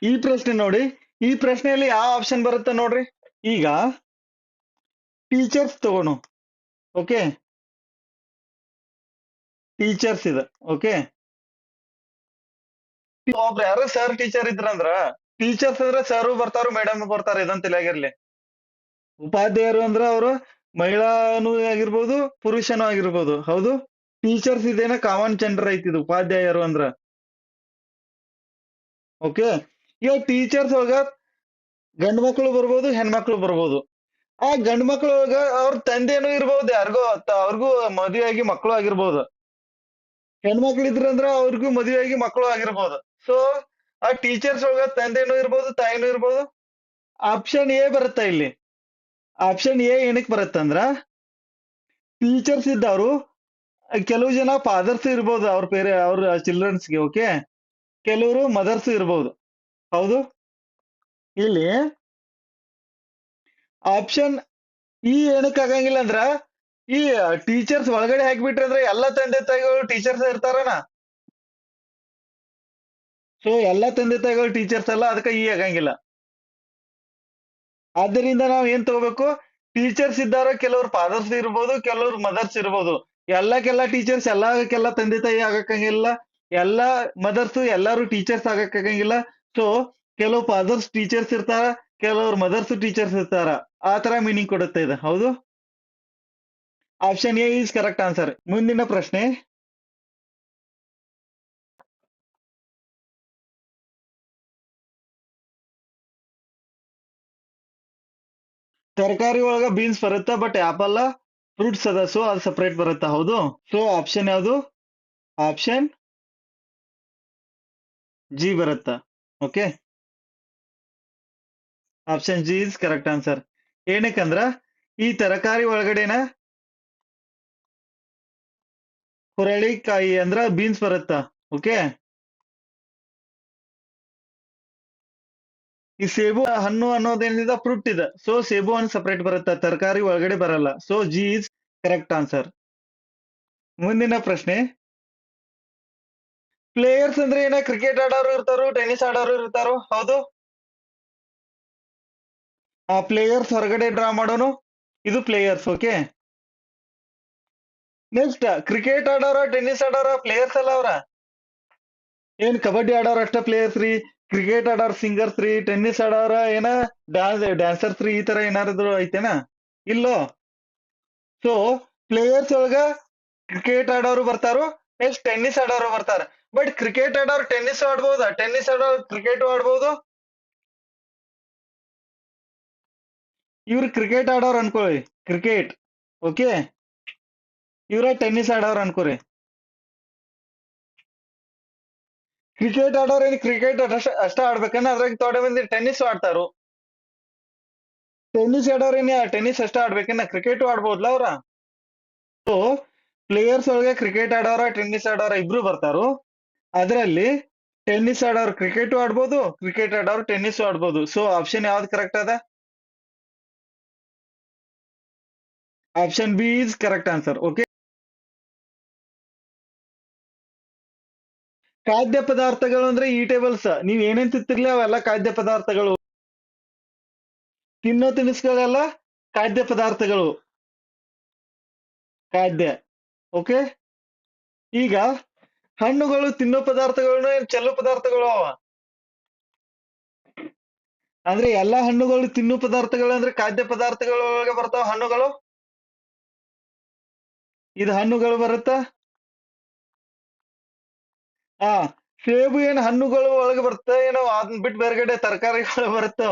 ಈ ಪ್ರಶ್ನೆ ನೋಡಿ, ಈ ಪ್ರಶ್ನೆಯಲ್ಲಿ ಯಾವ ಆಪ್ಷನ್ ಬರುತ್ತೆ ನೋಡ್ರಿ. ಈಗ ಟೀಚರ್ಸ್ ತಗೋಣ. ಓಕೆ, ಟೀಚರ್ಸ್ ಇದೆ. ಓಕೆ, ಒಬ್ರು ಯಾರು ಸರ್ ಟೀಚರ್ ಇದ್ರಂದ್ರ, ಟೀಚರ್ಸ್ ಅಂದ್ರೆ ಸರ್ ಬರ್ತಾರು ಮೇಡಮ್ ಬರ್ತಾರ, ಇದಂತ ತಿಳಿಯಾಗಿರ್ಲಿ. ಉಪಾಧ್ಯಾಯರು ಅಂದ್ರ ಅವರು ಮಹಿಳಾನು ಆಗಿರ್ಬೋದು ಪುರುಷನೂ ಆಗಿರ್ಬೋದು. ಹೌದು, ಟೀಚರ್ಸ್ ಇದೇನ ಕಾಮನ್ ಜೆಂಡರ್ ಐತಿ, ಇದು ಉಪಾಧ್ಯಾಯರು ಅಂದ್ರ. ಓಕೆ, ಈಗ ಟೀಚರ್ಸ್ ಒಳಗ ಗಂಡ್ ಮಕ್ಳು ಬರ್ಬೋದು, ಹೆಣ್ಮಕ್ಳು ಬರ್ಬೋದು. ಆ ಗಂಡ್ ಮಕ್ಳು ಒಳಗ ಅವ್ರ ತಂದೆನೂ ಇರ್ಬೋದು, ಯಾರಿಗೋ ಅವ್ರಿಗೂ ಮದುವೆ ಆಗಿ ಮಕ್ಳು ಆಗಿರ್ಬೋದು. ಹೆಣ್ಮಕ್ಳು ಇದ್ರಂದ್ರ ಅವ್ರಿಗೂ ಮದುವೆ ಆಗಿ ಮಕ್ಳು ಆಗಿರ್ಬೋದು. ಸೊ ಆ ಟೀಚರ್ಸ್ ಒಳಗ ತಂದೆನೂ ಇರ್ಬೋದು, ತಾಯಿನೂ ಇರ್ಬೋದು. ಆಪ್ಷನ್ ಎ ಬರುತ್ತಾ ಇಲ್ಲಿ. ಆಪ್ಷನ್ ಎ ಏನಕ್ ಬರುತ್ತಂದ್ರ, ಟೀಚರ್ಸ್ ಇದ್ದವರು ಕೆಲವು ಜನ ಫಾದರ್ಸ್ ಇರ್ಬೋದು, ಅವ್ರ ಚಿಲ್ಡ್ರನ್ಸ್ಗೆ. ಓಕೆ, ಕೆಲವರು ಮದರ್ಸ್ ಇರ್ಬೋದು. ಹೌದು, ಇಲ್ಲಿ ಆಪ್ಷನ್ ಈ ಏನಕ್ ಆಗಂಗಿಲ್ಲ ಅಂದ್ರ, ಈ ಟೀಚರ್ಸ್ ಒಳಗಡೆ ಹಾಕ್ಬಿಟ್ರಿ ಅಂದ್ರೆ ಎಲ್ಲಾ ತಂದೆ ತಾಯಿಗಳು ಟೀಚರ್ಸ್ ಇರ್ತಾರನ. ಸೊ ಎಲ್ಲಾ ತಂದೆ ತಾಯಿಗಳು ಟೀಚರ್ಸ್ ಅಲ್ಲ, ಅದಕ್ಕೆ ಈ ಆಗಂಗಿಲ್ಲ. ಆದ್ದರಿಂದ ನಾವ್ ಏನ್ ತಗೋಬೇಕು, ಟೀಚರ್ಸ್ ಇದ್ದಾರ ಕೆಲವ್ರು ಫಾದರ್ಸ್ ಇರ್ಬೋದು, ಕೆಲವ್ರು ಮದರ್ಸ್ ಇರ್ಬೋದು. ಎಲ್ಲಕ್ಕೆಲ್ಲ ಟೀಚರ್ಸ್ ಎಲ್ಲಕ್ಕೆಲ್ಲ ತಂದೆ ತಾಯಿ ಆಗಕ್ಕಾಗಿಲ್ಲ. ಎಲ್ಲಾ ಮದರ್ಸ್ ಎಲ್ಲಾರು ಟೀಚರ್ಸ್ ಆಗಕ್ಕಾಗಂಗಿಲ್ಲ. ಸೊ ಕೆಲವು ಫಾದರ್ಸ್ ಟೀಚರ್ಸ್ ಇರ್ತಾರ, ಕೆಲವ್ರು ಮದರ್ಸ್ ಟೀಚರ್ಸ್ ಇರ್ತಾರ. ಆ ತರ ಮೀನಿಂಗ್ ಕೊಡುತ್ತೆ ಇದು. ಹೌದು, option A is correct answer. ಮುಂದಿನ ಪ್ರಶ್ನೆ, ತರಕಾರಿ ಒಳಗ ಬೀನ್ಸ್ ಬರುತ್ತಾ, ಬಟ್ ಆಪಲ್ ಫ್ರೂಟ್ಸ್ ಅದ, ಸೊ ಅದು ಸಪರೇಟ್ ಬರುತ್ತಾ. ಹೌದು, ಸೊ ಆಪ್ಷನ್ ಯಾವುದು, ಆಪ್ಷನ್ ಜಿ ಬರುತ್ತಾ. Okay, option G is correct answer. ಏನಕ್ಕಂದ್ರ ಈ ತರಕಾರಿ ಒಳಗಡೆನ ಹುರಳಿಕಾಯಿ ಅಂದ್ರ ಬೀನ್ಸ್ ಬರುತ್ತಾ. ಓಕೆ, ಈ ಸೇಬು ಹಣ್ಣು ಅನ್ನೋದೇನಿದೆ ಫ್ರೂಟ್ ಇದೆ. ಸೊ ಸೇಬು ಹಣ್ಣು ಸಪರೇಟ್ ಬರುತ್ತಾ, ತರಕಾರಿ ಒಳಗಡೆ ಬರಲ್ಲ. So G is correct answer. ಮುಂದಿನ ಪ್ರಶ್ನೆ, ಪ್ಲೇಯರ್ಸ್ ಅಂದ್ರೆ ಏನ, ಕ್ರಿಕೆಟ್ ಆಡೋರು ಇರ್ತಾರೋ, ಟೆನ್ನಿಸ್ ಆಡೋರು ಇರ್ತಾರೋ. ಹೌದು, ಆ ಪ್ಲೇಯರ್ಸ್ ಹೊರಗಡೆ ಡ್ರಾ ಮಾಡೋನು, ಇದು ಪ್ಲೇಯರ್ಸ್. ಓಕೆ, ನೆಕ್ಸ್ಟ್ ಕ್ರಿಕೆಟ್ ಆಡೋರ ಟೆನ್ನಿಸ್ ಆಡೋರ ಪ್ಲೇಯರ್ಸ್ ಅಲ್ಲ ಅವ್ರ. ಏನ್ ಕಬಡ್ಡಿ ಆಡೋರ್ ಅಷ್ಟ ಪ್ಲೇಯರ್ಸ್ ರೀ, ಕ್ರಿಕೆಟ್ ಆಡೋರ್ ಸಿಂಗರ್ಸ್ ರೀ, ಟೆನ್ನಿಸ್ ಆಡೋರ ಏನ ಡ್ಯಾನ್ಸರ್ಸ್ ರೀ, ಈ ತರ ಏನಾದ್ರು ಐತೆನಾ? ಇಲ್ಲೋ. ಸೊ ಪ್ಲೇಯರ್ಸ್ ಒಳಗ ಕ್ರಿಕೆಟ್ ಆಡೋರು ಬರ್ತಾರೋ, ನೆಕ್ಸ್ಟ್ ಟೆನ್ನಿಸ್ ಆಡೋರು ಬರ್ತಾರ. ಬಟ್ ಕ್ರಿಕೆಟ್ ಆಡೋರು ಟೆನ್ನಿಸ್ ಆಡ್ಬೋದಾ, ಟೆನ್ನಿಸ್ ಆಡೋರು ಕ್ರಿಕೆಟ್ ಆಡ್ಬೋದು. ಇವ್ರು ಕ್ರಿಕೆಟ್ ಆಡೋರು ಅನ್ಕೊಳ್ಳಿ, ಕ್ರಿಕೆಟ್. ಓಕೆ, ಇವ್ರ ಟೆನ್ನಿಸ್ ಆಡೋರು ಅನ್ಕೋರಿ. ಕ್ರಿಕೆಟ್ ಆಡೋರ್ ಏನ್ ಕ್ರಿಕೆಟ್ ಅಷ್ಟ ಆಡ್ಬೇಕನ್ನ, ಅದ್ರಾಗ ತೊಡೆ ಮಂದಿ ಟೆನ್ನಿಸ್ ಆಡ್ತಾರು. ಟೆನ್ನಿಸ್ ಆಡೋರ್ ಏನ್ ಟೆನ್ನಿಸ್ ಅಷ್ಟ ಆಡ್ಬೇಕನ್ನ, ಕ್ರಿಕೆಟ್ ಆಡ್ಬೋದ್ಲ ಅವ್ರ. ಸೊ ಪ್ಲೇಯರ್ಸ್ ಒಳಗೆ ಕ್ರಿಕೆಟ್ ಆಡೋರ ಟೆನ್ನಿಸ್ ಆಡೋರ ಇಬ್ರು ಬರ್ತಾರು. ಅದರಲ್ಲಿ ಟೆನ್ನಿಸ್ ಆಡೋರು ಕ್ರಿಕೆಟ್ ಆಡ್ಬೋದು, ಕ್ರಿಕೆಟ್ ಆಡೋರು ಟೆನ್ನಿಸ್ ಆಡ್ಬೋದು. ಸೊ ಆಪ್ಷನ್ ಯಾವ್ದು ಕರೆಕ್ಟ್ ಅದ, option B is correct answer. Okay, ಖಾದ್ಯ ಪದಾರ್ಥಗಳು ಅಂದ್ರೆ ಈಟೇಬಲ್ಸ್. ನೀವ್ ಏನೇನ್ ತಿಂತಿರ್ಲಿ ಅವೆಲ್ಲ ಖಾದ್ಯ ಪದಾರ್ಥಗಳು. ತಿನ್ನೋ ತಿನಿಸುಗಳೆಲ್ಲ ಖಾದ್ಯ ಪದಾರ್ಥಗಳು, ಖಾದ್ಯ. ಓಕೆ, ಈಗ ಹಣ್ಣುಗಳು ತಿನ್ನೋ ಪದಾರ್ಥಗಳು ಚೆಲ್ಲೋ ಪದಾರ್ಥಗಳು ಅವ. ಅಂದ್ರೆ ಎಲ್ಲಾ ಹಣ್ಣುಗಳು ತಿನ್ನೋ ಪದಾರ್ಥಗಳು ಅಂದ್ರೆ ಖಾದ್ಯ ಪದಾರ್ಥಗಳೊಳಗೆ ಬರ್ತಾವ ಹಣ್ಣುಗಳು. ಇದು ಹಣ್ಣುಗಳು ಬರುತ್ತಾ. ಹಾ, ಸೇಬು ಏನ್ ಹಣ್ಣುಗಳು ಒಳಗೆ ಬರುತ್ತೆ ಏನೋ, ಅದನ್ನ ಬಿಟ್ಟು ಬೇರೆಗಡೆ ತರಕಾರಿಗಳು ಬರುತ್ತೋ.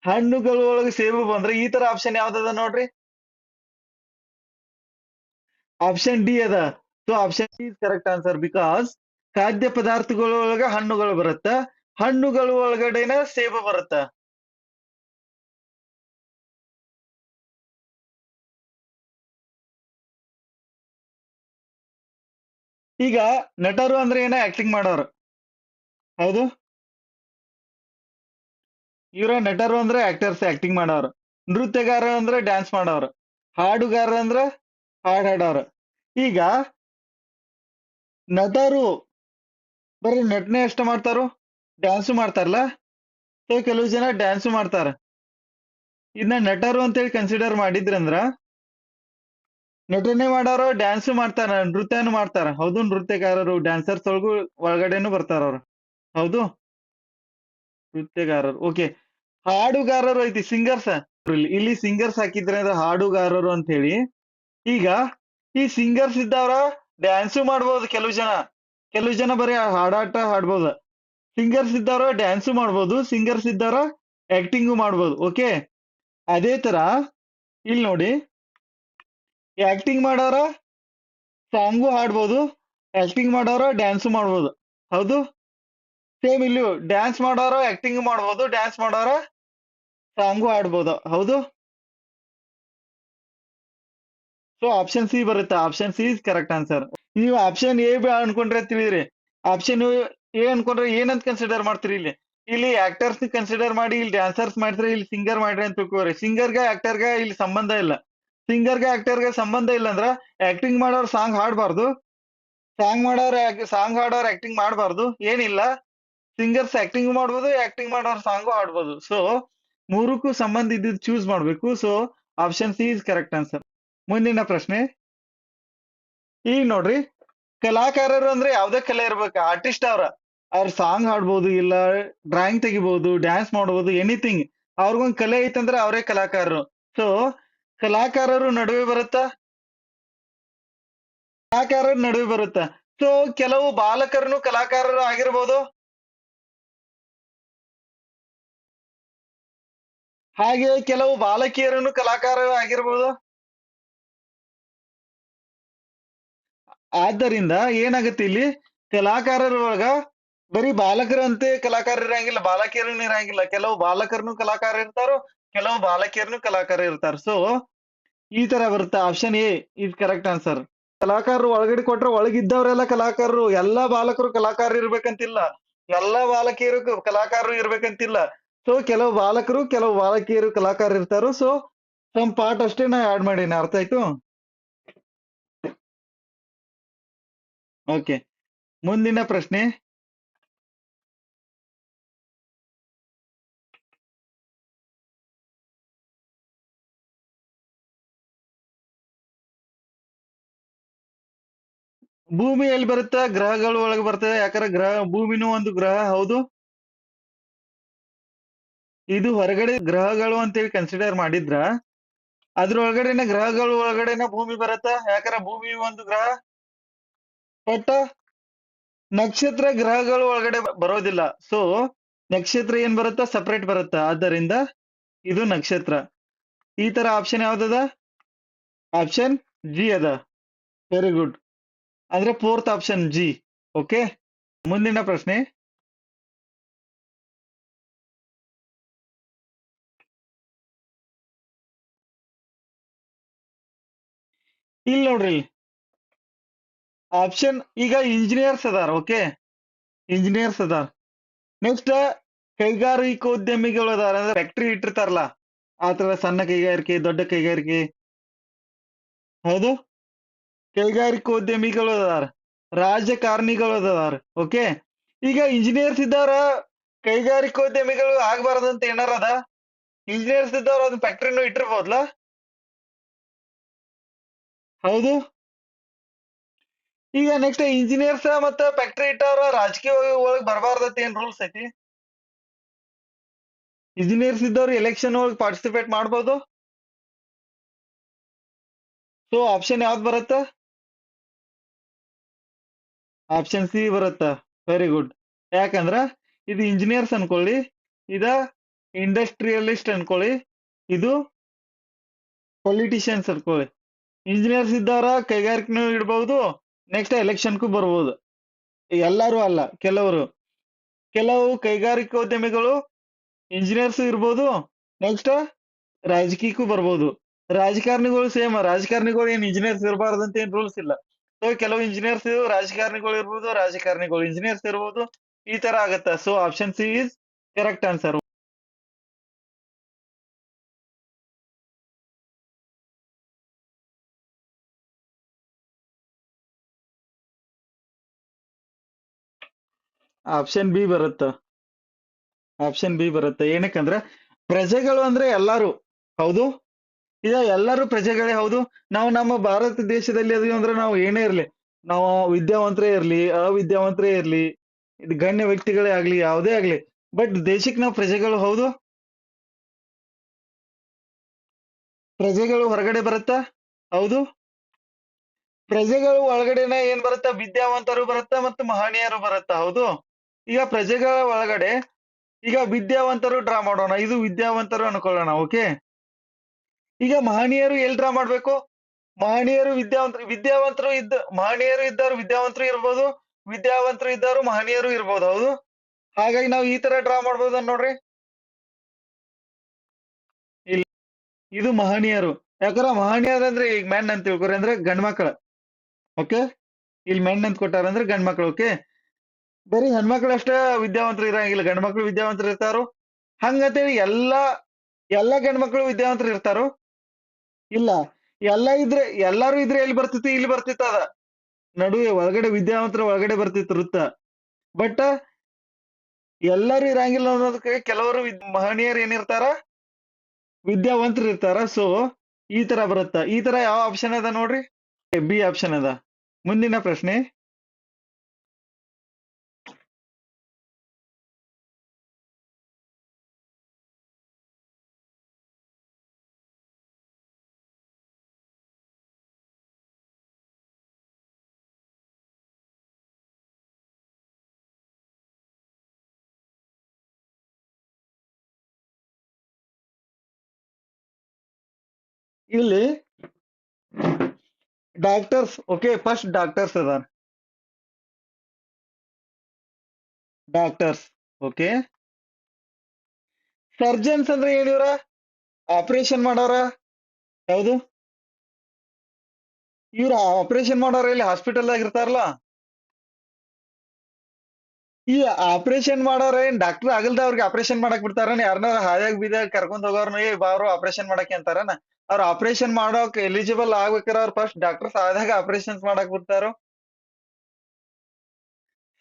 ಹಣ್ಣುಗಳು ಒಳಗೆ ಸೇಬು ಬಂದ್ರೆ ಈ ತರ ಆಪ್ಷನ್ ಯಾವ್ದದ ನೋಡ್ರಿ, ಆಪ್ಷನ್ ಡಿ ಅದ. So option D is correct answer. Because ಖಾದ್ಯ ಪದಾರ್ಥಗಳ ಒಳಗ ಹಣ್ಣುಗಳು ಬರುತ್ತ, ಹಣ್ಣುಗಳು ಒಳಗಡೆನ ಸೇಬು ಬರುತ್ತ. ಈಗ ನಟರು ಅಂದ್ರೆ ಏನ, ಆಕ್ಟಿಂಗ್ ಮಾಡೋರು. ಹೌದು, ಇವ್ರ ನಟರು ಅಂದ್ರೆ ಆಕ್ಟರ್ಸ್, ಆಕ್ಟಿಂಗ್ ಮಾಡೋರು. ನೃತ್ಯಗಾರ ಅಂದ್ರೆ ಡ್ಯಾನ್ಸ್ ಮಾಡೋರು. ಹಾಡುಗಾರ ಅಂದ್ರೆ ಹಾಡ್ ಹಾಡೋರು. ಈಗ ನಟರು ಬರೀ ನಟನೆ ಅಷ್ಟ ಮಾಡ್ತಾರೋ, ಡ್ಯಾನ್ಸು ಮಾಡ್ತಾರಲ್ಲ. ಸೊ ಕೆಲವು ಜನ ಡ್ಯಾನ್ಸು ಮಾಡ್ತಾರ. ಇದನ್ನ ನಟರು ಅಂತೇಳಿ ಕನ್ಸಿಡರ್ ಮಾಡಿದ್ರಂದ್ರ, ನಟನೆ ಮಾಡೋರು ಡ್ಯಾನ್ಸು ಮಾಡ್ತಾರ, ನೃತ್ಯನು ಮಾಡ್ತಾರ. ಹೌದು, ನೃತ್ಯಗಾರರು ಡ್ಯಾನ್ಸರ್ಸ್ ಒಳಗೂ ಒಳಗಡೆನು ಬರ್ತಾರ ಅವ್ರು. ಹೌದು, ನೃತ್ಯಗಾರರು. ಓಕೆ. ಹಾಡುಗಾರರು ಐತಿ, ಸಿಂಗರ್ಸ್. ಇಲ್ಲಿ ಸಿಂಗರ್ಸ್ ಹಾಕಿದ್ರೆ ಅಂದ್ರೆ ಹಾಡುಗಾರರು ಅಂತ ಹೇಳಿ. ಈಗ ಈ ಸಿಂಗರ್ಸ್ ಇದ್ದವ್ರ ಡ್ಯಾನ್ಸು ಮಾಡ್ಬೋದು ಕೆಲವು ಜನ, ಕೆಲವು ಜನ ಬರೀ ಹಾಡಾಟ ಹಾಡ್ಬೋದು. ಸಿಂಗರ್ಸ್ ಇದ್ದವ್ರ ಡ್ಯಾನ್ಸು ಮಾಡ್ಬೋದು, ಸಿಂಗರ್ಸ್ ಇದ್ದವ್ರ ಆಕ್ಟಿಂಗು ಮಾಡ್ಬೋದು. ಓಕೆ. ಅದೇ ತರ ಇಲ್ಲಿ ನೋಡಿ, ಆಕ್ಟಿಂಗ್ ಮಾಡೋರ ಸಾಂಗು ಹಾಡ್ಬೋದು, ಆಕ್ಟಿಂಗ್ ಮಾಡೋರ ಡ್ಯಾನ್ಸು ಮಾಡ್ಬೋದು. ಹೌದು, ಸೇಮ್ ಇಲ್ಲಿ ಡ್ಯಾನ್ಸ್ ಮಾಡೋರು ಆಕ್ಟಿಂಗ್ ಮಾಡ್ಬೋದು, ಡ್ಯಾನ್ಸ್ ಮಾಡೋರ ಸಾಂಗು ಹಾಡ್ಬೋದು. ಹೌದು. ಸೊ ಆಪ್ಷನ್ ಸಿ ಬರುತ್ತೆ. Option C is correct answer. ನೀವು ಆಪ್ಷನ್ ಎ ಅನ್ಕೊಂಡ್ರೆ ತಿಳಿದ್ರಿ. ಆಪ್ಷನ್ ಎ ಅನ್ಕೊಂಡ್ರೆ ಏನಂತ ಕನ್ಸಿಡರ್ ಮಾಡ್ತೀರಿ ಇಲ್ಲಿ? ಇಲ್ಲಿ ಆಕ್ಟರ್ಸ್ ಕನ್ಸಿಡರ್ ಮಾಡಿ, ಇಲ್ಲಿ ಡ್ಯಾನ್ಸರ್ಸ್ ಮಾಡಿದ್ರೆ, ಇಲ್ಲಿ ಸಿಂಗರ್ ಮಾಡ್ರಿ ಅಂತ ತಿಳ್ಕೋರಿ. ಸಿಂಗರ್ಗೆ ಆಕ್ಟರ್ಗೆ ಇಲ್ಲಿ ಸಂಬಂಧ ಇಲ್ಲ. ಸಿಂಗರ್ಗೆ ಆಕ್ಟರ್ಗೆ ಸಂಬಂಧ ಇಲ್ಲ ಅಂದ್ರ ಆಕ್ಟಿಂಗ್ ಮಾಡೋರು ಸಾಂಗ್ ಹಾಡ್ಬಾರ್ದು, ಸಾಂಗ್ ಹಾಡೋರು ಆಕ್ಟಿಂಗ್ ಮಾಡಬಾರ್ದು, ಏನಿಲ್ಲ. ಸಿಂಗರ್ಸ್ ಆಕ್ಟಿಂಗ್ ಮಾಡ್ಬೋದು, ಆಕ್ಟಿಂಗ್ ಮಾಡೋರು ಸಾಂಗು ಹಾಡ್ಬೋದು. ಸೊ ಮೂರಕ್ಕೂ ಸಂಬಂಧ ಇದ್ದಿದ್ದು ಚೂಸ್ ಮಾಡ್ಬೇಕು. So option C is correct answer. ಮುಂದಿನ ಪ್ರಶ್ನೆ. ಈಗ ನೋಡ್ರಿ, ಕಲಾಕಾರರು ಅಂದ್ರೆ ಯಾವ್ದೇ ಕಲೆ ಇರ್ಬೇಕು, ಆರ್ಟಿಸ್ಟ್ ಅವ್ರ ಸಾಂಗ್ ಹಾಡ್ಬೋದು, ಇಲ್ಲ ಡ್ರಾಯಿಂಗ್ ತೆಗಿಬಹುದು, ಡ್ಯಾನ್ಸ್ ಮಾಡ್ಬೋದು, ಎನಿಥಿಂಗ್. ಅವ್ರಿಗೊಂದ್ ಕಲೆ ಐತಂದ್ರೆ ಅವರೇ ಕಲಾಕಾರರು. ಸೊ ಕಲಾಕಾರರು ನಡುವೆ ಬರುತ್ತಾ, ಕಲಾಕಾರರು ನಡುವೆ ಬರುತ್ತಾ. ಸೊ ಕೆಲವು ಬಾಲಕರನು ಕಲಾಕಾರರು ಆಗಿರ್ಬೋದು, ಹಾಗೆ ಕೆಲವು ಬಾಲಕಿಯರನ್ನು ಕಲಾಕಾರರು ಆಗಿರ್ಬೋದು. ಆದ್ದರಿಂದ ಏನಾಗುತ್ತೆ ಇಲ್ಲಿ, ಕಲಾಕಾರರ ಒಳಗ ಬರೀ ಬಾಲಕರಂತೆ ಕಲಾಕಾರ ಇರಂಗಿಲ್ಲ, ಬಾಲಕಿಯರನ್ನು ಇರಂಗಿಲ್ಲ. ಕೆಲವು ಬಾಲಕರನು ಕಲಾಕಾರ ಇರ್ತಾರೋ, ಕೆಲವು ಬಾಲಕಿಯರನು ಕಲಾಕಾರ ಇರ್ತಾರ. ಸೊ ಈ ತರ ಬರುತ್ತೆ. Option A is correct answer. ಕಲಾಕಾರರು ಒಳಗಡೆ ಕೊಟ್ರೆ ಒಳಗಿದ್ದವರೆಲ್ಲ ಕಲಾಕಾರರು. ಎಲ್ಲಾ ಬಾಲಕರು ಕಲಾಕಾರ ಇರ್ಬೇಕಂತಿಲ್ಲ, ಎಲ್ಲಾ ಬಾಲಕಿಯರು ಕಲಾಕಾರರು ಇರ್ಬೇಕಂತಿಲ್ಲ. ಸೊ ಕೆಲವು ಬಾಲಕರು, ಕೆಲವು ಬಾಲಕಿಯರು ಕಲಾಕಾರ ಇರ್ತಾರೋ. ಸೊ ಸಮ್ ಪಾರ್ಟ್ ಅಷ್ಟೇ ನಾ ಆಡ್ ಮಾಡೀನಿ. ಅರ್ಥ ಆಯ್ತು? ಓಕೆ. ಮುಂದಿನ ಪ್ರಶ್ನೆ. ಭೂಮಿ ಎಲ್ಲಿ ಬರುತ್ತೆ? ಗ್ರಹಗಳು ಒಳಗೆ ಬರ್ತದೆ. ಯಾಕಂದ್ರೆ ಭೂಮಿನೂ ಒಂದು ಗ್ರಹ. ಹೌದು. ಇದು ಹೊರಗಡೆ ಗ್ರಹಗಳು ಅಂತೇಳಿ ಕನ್ಸಿಡರ್ ಮಾಡಿದ್ರ, ಅದ್ರೊಳಗಡೆನೆ ಗ್ರಹಗಳು ಒಳಗಡೆನೆ ಭೂಮಿ ಬರುತ್ತ. ಯಾಕಂದ್ರೆ ಭೂಮಿ ಒಂದು ಗ್ರಹ. ಬಟ್ ನಕ್ಷತ್ರ ಗ್ರಹಗಳು ಒಳಗಡೆ ಬರೋದಿಲ್ಲ. ಸೊ ನಕ್ಷತ್ರ ಏನ್ ಬರುತ್ತ? ಸಪರೇಟ್ ಬರುತ್ತ. ಆದ್ದರಿಂದ ಇದು ನಕ್ಷತ್ರ. ಈ ತರ ಆಪ್ಷನ್ ಯಾವ್ದದ? ಆಪ್ಷನ್ ಜಿ ಅದ. Very good. ಅಂದ್ರೆ ಫೋರ್ತ್ ಆಪ್ಷನ್ ಜಿ. ಓಕೆ. ಮುಂದಿನ ಪ್ರಶ್ನೆ. ಇಲ್ಲಿ ನೋಡ್ರಿ, ಆಪ್ಷನ್ ಈಗ ಇಂಜಿನಿಯರ್ಸ್ ಅದಾರ. ಓಕೆ, ಇಂಜಿನಿಯರ್ಸ್ ಅದಾರ. ನೆಕ್ಸ್ಟ್ ಕೈಗಾರಿಕೋದ್ಯಮಿಗಳು ಅದಾರ. ಅಂದ್ರೆ ಫ್ಯಾಕ್ಟ್ರಿ ಇಟ್ಟಿರ್ತಾರಲ್ಲ, ಆತರ ಸಣ್ಣ ಕೈಗಾರಿಕೆ, ದೊಡ್ಡ ಕೈಗಾರಿಕೆ. ಹೌದು, ಕೈಗಾರಿಕೋದ್ಯಮಿಗಳು ಅದಾರ, ರಾಜಕಾರಣಿಗಳು ಅದಾರ. ಓಕೆ. ಈಗ ಇಂಜಿನಿಯರ್ಸ್ ಇದ್ದಾರ, ಕೈಗಾರಿಕೋದ್ಯಮಿಗಳು ಆಗ್ಬಾರ್ದಂತ ಏನಾರ ಅದ? ಇಂಜಿನಿಯರ್ಸ್ ಇದ್ದವ್ರು ಅದನ್ನ ಫ್ಯಾಕ್ಟ್ರಿನೂ ಇಟ್ಟಿರ್ಬೋದ್ಲ? ಹೌದು. ಈಗ ನೆಕ್ಸ್ಟ್ ಇಂಜಿನಿಯರ್ಸ್ ಮತ್ತ ಫ್ಯಾಕ್ಟ್ರಿ ಇಟ್ಟವ್ರ ರಾಜಕೀಯ ಒಳಗ್ ಬರಬಾರ್ದತ್ ಏನ್ ರೂಲ್ಸ್ ಐತಿ? ಇಂಜಿನಿಯರ್ಸ್ ಇದ್ದವ್ರು ಎಲೆಕ್ಷನ್ ಒಳಗ್ ಪಾರ್ಟಿಸಿಪೇಟ್ ಮಾಡ್ಬೋದು. ಸೊ ಆಪ್ಷನ್ ಯಾವ್ದು ಬರುತ್ತ? ಆಪ್ಷನ್ ಸಿ ಬರುತ್ತ. Very good. ಯಾಕಂದ್ರ ಇದು ಇಂಜಿನಿಯರ್ಸ್ ಅನ್ಕೊಳ್ಳಿ, ಇದ ಇಂಡಸ್ಟ್ರಿಯಲಿಸ್ಟ್ ಅನ್ಕೊಳ್ಳಿ, ಇದು ಪೊಲಿಟಿಷಿಯನ್ಸ್ ಅನ್ಕೊಳ್ಳಿ. ಇಂಜಿನಿಯರ್ಸ್ ಇದ್ದವ್ರ ಕೈಗಾರಿಕೆನೂ ಇಡ್ಬಹುದು, ನೆಕ್ಸ್ಟ್ ಎಲೆಕ್ಷನ್ಗೂ ಬರ್ಬೋದು. ಎಲ್ಲರೂ ಅಲ್ಲ, ಕೆಲವರು. ಕೆಲವು ಕೈಗಾರಿಕೋದ್ಯಮಿಗಳು ಇಂಜಿನಿಯರ್ಸ್ ಇರ್ಬೋದು, ನೆಕ್ಸ್ಟ್ ರಾಜಕೀಯಕ್ಕೂ ಬರ್ಬೋದು. ರಾಜಕಾರಣಿಗಳು ಸೇಮ್, ರಾಜಕಾರಣಿಗಳು ಏನ್ ಇಂಜಿನಿಯರ್ಸ್ ಇರಬಾರ್ದಂತ ಏನ್ ರೂಲ್ಸ್ ಇಲ್ಲ. ಸೊ ಕೆಲವು ಇಂಜಿನಿಯರ್ಸ್ ರಾಜಕಾರಣಿಗಳು ಇರ್ಬೋದು, ರಾಜಕಾರಣಿಗಳು ಇಂಜಿನಿಯರ್ಸ್ ಇರ್ಬೋದು. ಈ ತರ ಆಗತ್ತ. So option C is correct answer. Option B ಬರುತ್ತ. ಆಪ್ಷನ್ ಬಿ ಬರುತ್ತೆ. ಏನಕ್ಕಂದ್ರ ಪ್ರಜೆಗಳು ಅಂದ್ರೆ ಎಲ್ಲಾರು. ಹೌದು. ಈಗ ಎಲ್ಲರೂ ಪ್ರಜೆಗಳೇ ಹೌದು. ನಾವು ನಮ್ಮ ಭಾರತ ದೇಶದಲ್ಲಿ ಅದೀವಿ ಅಂದ್ರೆ ನಾವು ಏನೇ ಇರ್ಲಿ, ನಾವು ವಿದ್ಯಾವಂತರೇ ಇರ್ಲಿ, ಅವಿದ್ಯಾವಂತರೇ ಇರ್ಲಿ, ಇದು ಗಣ್ಯ ವ್ಯಕ್ತಿಗಳೇ ಆಗ್ಲಿ, ಯಾವುದೇ ಆಗ್ಲಿ, ಬಟ್ ದೇಶಕ್ಕೆ ನಾವು ಪ್ರಜೆಗಳು ಹೌದು. ಪ್ರಜೆಗಳು ಹೊರಗಡೆ ಬರುತ್ತಾ? ಹೌದು. ಪ್ರಜೆಗಳು ಒಳಗಡೆನೆ ಏನ್ ಬರುತ್ತಾ? ವಿದ್ಯಾವಂತರು ಬರುತ್ತಾ ಮತ್ತು ಮಹನೀಯರು ಬರುತ್ತಾ? ಹೌದು. ಈಗ ಪ್ರಜೆಗಳ ಒಳಗಡೆ ಈಗ ವಿದ್ಯಾವಂತರು ಡ್ರಾ ಮಾಡೋಣ. ಇದು ವಿದ್ಯಾವಂತರು ಅನ್ಕೊಳ್ಳೋಣ. ಓಕೆ. ಈಗ ಮಹನೀಯರು ಎಲ್ಲಿ ಡ್ರಾ ಮಾಡ್ಬೇಕು? ಮಹನೀಯರು ಮಹನೀಯರು ಇದ್ದವರು ವಿದ್ಯಾವಂತರು ಇರ್ಬೋದು, ವಿದ್ಯಾವಂತರು ಇದ್ದವರು ಮಹನೀಯರು ಇರ್ಬೋದು. ಹೌದು. ಹಾಗಾಗಿ ನಾವು ಈ ತರ ಡ್ರಾ ಮಾಡ್ಬೋದು ನೋಡ್ರಿ. ಇಲ್ಲ, ಇದು ಮಹನೀಯರು. ಯಾಕಂದ್ರ ಮಹನೀಯರು ಅಂದ್ರೆ ಈಗ ಮೆನ್ ಅಂತ ತಿಳ್ಕೊರಿ, ಅಂದ್ರೆ ಗಂಡ್ ಮಕ್ಳ. ಓಕೆ. ಇಲ್ಲಿ ಮೆನ್ ಅಂತ ಕೊಟ್ಟಾರ ಅಂದ್ರೆ ಗಂಡ್ ಮಕ್ಳು. ಓಕೆ. ಬರೀ ಹೆಣ್ಮಕ್ಳು ಅಷ್ಟೇ ವಿದ್ಯಾವಂತರು ಇರಂಗಿಲ್ಲ, ಗಂಡ್ ಮಕ್ಳು ವಿದ್ಯಾವಂತರು ಇರ್ತಾರು. ಹಂಗಂತೇಳಿ ಎಲ್ಲಾ ಗಂಡ್ ಮಕ್ಳು ವಿದ್ಯಾವಂತರು ಇರ್ತಾರು? ಇಲ್ಲ. ಎಲ್ಲಾರು ಇದ್ರೆ ಎಲ್ಲಿ ಬರ್ತಿತ್ತು? ಇಲ್ಲಿ ಬರ್ತಿತ್ತು ಅದ. ನಡುವೆ ಒಳಗಡೆ ವಿದ್ಯಾವಂತರ ಒಳಗಡೆ ಬರ್ತಿತ್ತು ವೃತ್ತ. ಬಟ್ ಎಲ್ಲರೂ ಇರಂಗಿಲ್ಲ ಅನ್ನೋದಕ್ಕೆ ಕೆಲವರು ಮಹನೀಯರು ಏನಿರ್ತಾರ? ವಿದ್ಯಾವಂತರು ಇರ್ತಾರ. ಸೊ ಈ ತರ ಬರುತ್ತ. ಈ ತರ ಯಾವ ಆಪ್ಷನ್ ಅದ ನೋಡ್ರಿ? ಬಿ ಆಪ್ಷನ್ ಅದ. ಮುಂದಿನ ಪ್ರಶ್ನೆ. ಇಲ್ಲಿ ಡಾಕ್ಟರ್ಸ್. ಓಕೆ. ಫಸ್ಟ್ ಡಾಕ್ಟರ್ಸ್ ಅದಾರ. ಡಾಕ್ಟರ್ಸ್. ಓಕೆ. ಸರ್ಜನ್ಸ್ ಅಂದ್ರೆ ಏನಿವ್ರ? ಆಪರೇಷನ್ ಮಾಡೋರ. ಯಾವುದು? ಇವ್ರ ಆಪರೇಷನ್ ಮಾಡೋರ ಇಲ್ಲಿ ಹಾಸ್ಪಿಟಲ್ ದಾಗ ಇರ್ತಾರಲ್ಲ. ಈ ಆಪರೇಷನ್ ಮಾಡೋರ ಏನ್ ಡಾಕ್ಟರ್ ಆಗಲ್ದ ಅವ್ರಿಗೆ ಆಪರೇಷನ್ ಮಾಡಕ್ ಬಿಡ್ತಾರನ? ಯಾರನ್ನಾರ ಹಾದ್ಯಾಗ ಬೀದ್ಯಾಗ ಕರ್ಕೊಂಡ್ ಹೋಗೋರ್ನ ಏ ಬಾರೋ ಆಪರೇಷನ್ ಮಾಡಕ್ಕೆ ಅಂತಾರನ? ಅವ್ರ ಆಪರೇಷನ್ ಮಾಡೋಕ್ ಎಲಿಜಿಬಲ್ ಆಗ್ಬೇಕಾರ ಅವ್ರ ಫಸ್ಟ್ ಡಾಕ್ಟರ್ಸ್ ಆದಾಗ ಆಪರೇಷನ್ಸ್ ಮಾಡಕ್ ಬಿಡ್ತಾರೋ.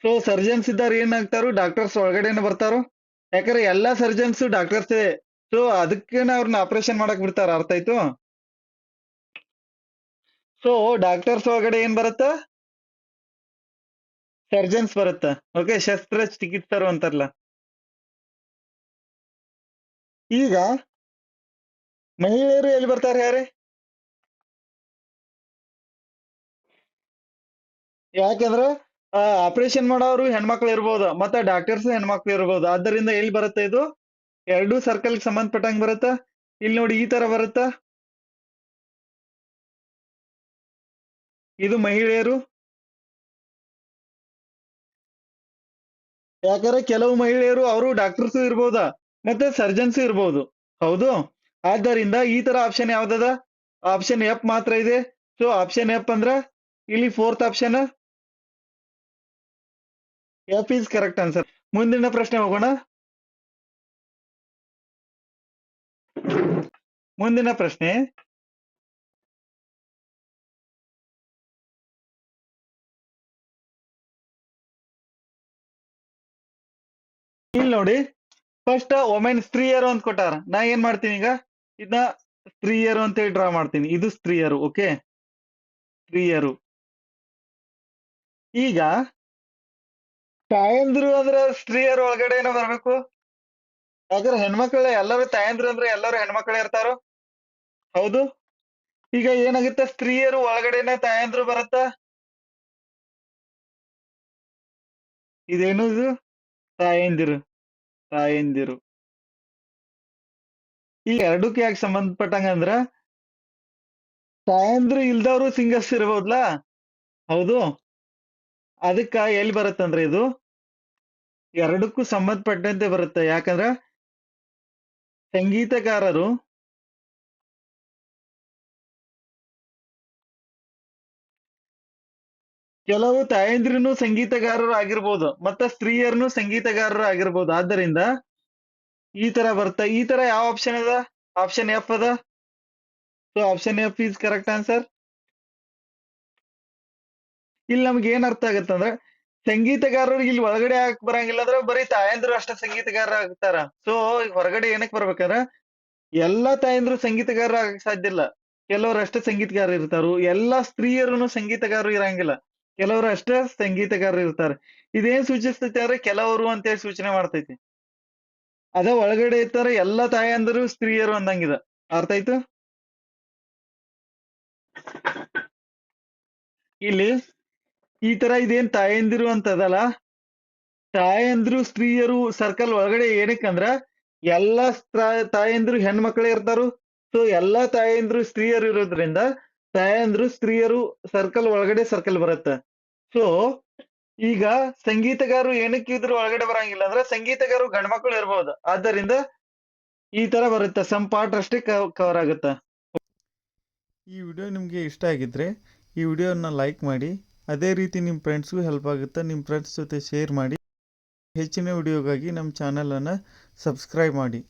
ಸೊ ಸರ್ಜನ್ಸ್ ಇದ್ದಾರ ಏನಾಗ್ತಾರು? ಡಾಕ್ಟರ್ಸ್ ಒಳಗಡೆನೆ ಬರ್ತಾರೋ. ಯಾಕಂದ್ರೆ ಎಲ್ಲಾ ಸರ್ಜನ್ಸ್ ಡಾಕ್ಟರ್ಸೇ. ಸೊ ಅದಕ್ಕೇನೆ ಅವ್ರನ್ನ ಆಪರೇಷನ್ ಮಾಡಕ್ ಬಿಡ್ತಾರ. ಅರ್ಥ ಆಯ್ತು? ಸೊ ಡಾಕ್ಟರ್ಸ್ ಒಳಗಡೆ ಏನ್ ಬರುತ್ತ? ಸರ್ಜನ್ಸ್ ಬರುತ್ತ. ಓಕೆ. ಶಸ್ತ್ರ ಚಿಕಿತ್ಸರು ಅಂತಾರಲ್ಲ. ಈಗ ಮಹಿಳೆಯರು ಎಲ್ಲಿ ಬರ್ತಾರೆ ಯಾರೇ? ಯಾಕಂದ್ರೆ ಆಪರೇಷನ್ ಮಾಡೋರು ಹೆಣ್ಮಕ್ಳು ಇರ್ಬೋದು, ಮತ್ತೆ ಡಾಕ್ಟರ್ಸ್ ಹೆಣ್ಮಕ್ಳು ಇರ್ಬೋದು. ಆದ್ದರಿಂದ ಎಲ್ಲಿ ಬರುತ್ತೆ ಇದು? ಎರಡೂ ಸರ್ಕಲ್ ಸಂಬಂಧಪಟ್ಟಂಗ್ ಬರುತ್ತಾ? ಇಲ್ಲಿ ನೋಡಿ ಈ ತರ ಬರುತ್ತಾ? ಇದು ಮಹಿಳೆಯರು. ಯಾಕಂದ್ರೆ ಕೆಲವು ಮಹಿಳೆಯರು ಅವರು ಡಾಕ್ಟರ್ಸ್ ಇರ್ಬೋದ, ಮತ್ತೆ ಸರ್ಜನ್ಸ್ ಇರ್ಬೋದು. ಹೌದು. ಆದ್ದರಿಂದ ಈ ತರ ಆಪ್ಷನ್ ಯಾವ್ದದ? ಆಪ್ಷನ್ ಎಫ್ ಮಾತ್ರ ಇದೆ. ಸೊ ಆಪ್ಷನ್ ಎಫ್ ಅಂದ್ರ ಇಲ್ಲಿ fourth option F is correct answer. ಮುಂದಿನ ಪ್ರಶ್ನೆ ಹೋಗೋಣ. ಮುಂದಿನ ಪ್ರಶ್ನೆ. ಇಲ್ಲಿ ನೋಡಿ, ಫಸ್ಟ್ ಒಮೆನ್ ಸ್ತ್ರೀಯರು ಅಂತ ಕೊಟ್ಟಾರ. ನಾ ಏನ್ ಮಾಡ್ತೀನಿ ಈಗ? ಇದನ್ನ ಸ್ತ್ರೀಯರು ಅಂತ ಹೇಳಿ ಡ್ರಾ ಮಾಡ್ತೀನಿ. ಇದು ಸ್ತ್ರೀಯರು. ಓಕೆ. ಸ್ತ್ರೀಯರು. ಈಗ ತಾಯಂದ್ರು ಅಂದ್ರ ಸ್ತ್ರೀಯರು ಒಳಗಡೆನೆ ಬರ್ಬೇಕು. ಯಾಕಂದ್ರೆ ಹೆಣ್ಮಕ್ಳ ಎಲ್ಲರೂ ತಾಯಂದ್ರು ಅಂದ್ರೆ ಎಲ್ಲರೂ ಹೆಣ್ಮಕ್ಳೇ ಇರ್ತಾರೋ. ಹೌದು. ಈಗ ಏನಾಗುತ್ತೆ? ಸ್ತ್ರೀಯರು ಒಳಗಡೆನೆ ತಾಯಂದ್ರು ಬರುತ್ತಾ? ಇದೇನು ಇದು? ತಾಯಂದಿರು. ತಾಯಂದಿರು. ಈ ಎರಡಕ್ಕೆ ಯಾಕೆ ಸಂಬಂಧಪಟ್ಟಂಗ ಅಂದ್ರ ತಾಯಂದ್ರು ಇಲ್ದವ್ರು ಸಿಂಗರ್ಸ್ ಇರ್ಬೋದ್ಲಾ. ಹೌದು. ಅದಕ್ಕ ಎಲ್ಲಿ ಬರುತ್ತಂದ್ರೆ ಇದು ಎರಡಕ್ಕೂ ಸಂಬಂಧಪಟ್ಟಂತೆ ಬರುತ್ತೆ. ಯಾಕಂದ್ರ ಸಂಗೀತಗಾರರು ಕೆಲವು ತಾಯಂದ್ರಿನೂ ಸಂಗೀತಗಾರರು ಆಗಿರ್ಬೋದು, ಮತ್ತೆ ಸ್ತ್ರೀಯರ್ನು ಸಂಗೀತಗಾರರು ಆಗಿರ್ಬೋದು. ಆದ್ದರಿಂದ ಈ ತರ ಬರುತ್ತೆ. ಈ ತರ ಯಾವ ಆಪ್ಷನ್ ಅದ? ಆಪ್ಷನ್ ಎಫ್ ಅದ. So option F is correct answer. ಇಲ್ಲಿ ನಮ್ಗೆ ಏನ್ ಅರ್ಥ ಆಗತ್ತಂದ್ರೆ ಸಂಗೀತಗಾರರಿಗೆ ಇಲ್ಲಿ ಒಳಗಡೆ ಹಾಕ್ ಬರಂಗಿಲ್ಲ ಅಂದ್ರೆ ಬರೀ ತಾಯಂದ್ರು ಅಷ್ಟೇ ಸಂಗೀತಗಾರ ಆಗ್ತಾರ. ಸೊ ಹೊರಗಡೆ ಏನಕ್ ಬರ್ಬೇಕಂದ್ರ ಎಲ್ಲಾ ತಾಯಂದ್ರು ಸಂಗೀತಗಾರ ಆಗಕ್ ಸಾಧ್ಯ ಇಲ್ಲ. ಕೆಲವ್ರು ಅಷ್ಟೇ ಸಂಗೀತಗಾರ ಇರ್ತಾರು. ಎಲ್ಲಾ ಸ್ತ್ರೀಯರುನು ಸಂಗೀತಗಾರರು ಇರಂಗಿಲ್ಲ. ಕೆಲವ್ರು ಅಷ್ಟೇ ಸಂಗೀತಗಾರರು ಇರ್ತಾರೆ. ಇದೇನ್ ಸೂಚಿಸ್ತೈತಿ ಅಂದ್ರೆ ಕೆಲವರು ಅಂತೇಳಿ ಸೂಚನೆ ಮಾಡ್ತೈತಿ. ಅದ ಒಳಗಡೆ ಇರ್ತಾರ ಎಲ್ಲಾ ತಾಯಂದಿರು ಸ್ತ್ರೀಯರು ಅಂದಂಗಿದ. ಅರ್ಥ ಆಯ್ತು? ಇಲ್ಲಿ ಈ ತರ ಇದೇನ್ ತಾಯಂದಿರು ಅಂತದಲ್ಲ, ತಾಯಂದ್ರು ಸ್ತ್ರೀಯರು ಸರ್ಕಲ್ ಒಳಗಡೆ ಏನಕ್ಕಂದ್ರ ಎಲ್ಲಾ ತಾಯಂದ್ರು ಹೆಣ್ಮಕ್ಳೇ ಇರ್ತಾರು. ಸೊ ಎಲ್ಲಾ ತಾಯಂದ್ರು ಸ್ತ್ರೀಯರು ಇರೋದ್ರಿಂದ ತಾಯಂದ್ರು ಸ್ತ್ರೀಯರು ಸರ್ಕಲ್ ಒಳಗಡೆ ಸರ್ಕಲ್ ಬರುತ್ತೆ. ಸೊ ಈಗ ಸಂಗೀತಗಾರರು ಏನಕ್ಕೆ ಇದ್ರ ಒಳಗಡೆ ಬರಂಗಿಲ್ಲ ಅಂದ್ರೆ ಸಂಗೀತಗಾರರು ಗಂಡ್ಮಕ್ಳು ಇರ್ಬೋದು. ಆದ್ದರಿಂದ ಈ ತರ ಬರುತ್ತೆ. ಸಮ್ ಪಾರ್ಟ್ ಅಷ್ಟೇ ಕವರ್ ಆಗುತ್ತೆ. ಈ ವಿಡಿಯೋ ನಿಮಗೆ ಇಷ್ಟ ಆಗಿದ್ರೆ ಈ ವಿಡಿಯೋನ ಲೈಕ್ ಮಾಡಿ. ಅದೇ ರೀತಿ ನಿಮ್ಮ ಫ್ರೆಂಡ್ಸ್ಗೂ ಹೆಲ್ಪ್ ಆಗುತ್ತೆ. ನಿಮ್ಮ ಫ್ರೆಂಡ್ಸ್ ಜೊತೆ ಶೇರ್ ಮಾಡಿ. ಹೆಚ್ಚಿನ ವಿಡಿಯೋಗಾಗಿ ನಮ್ಮ ಚಾನಲನ್ನು ಸಬ್ಸ್ಕ್ರೈಬ್ ಮಾಡಿ.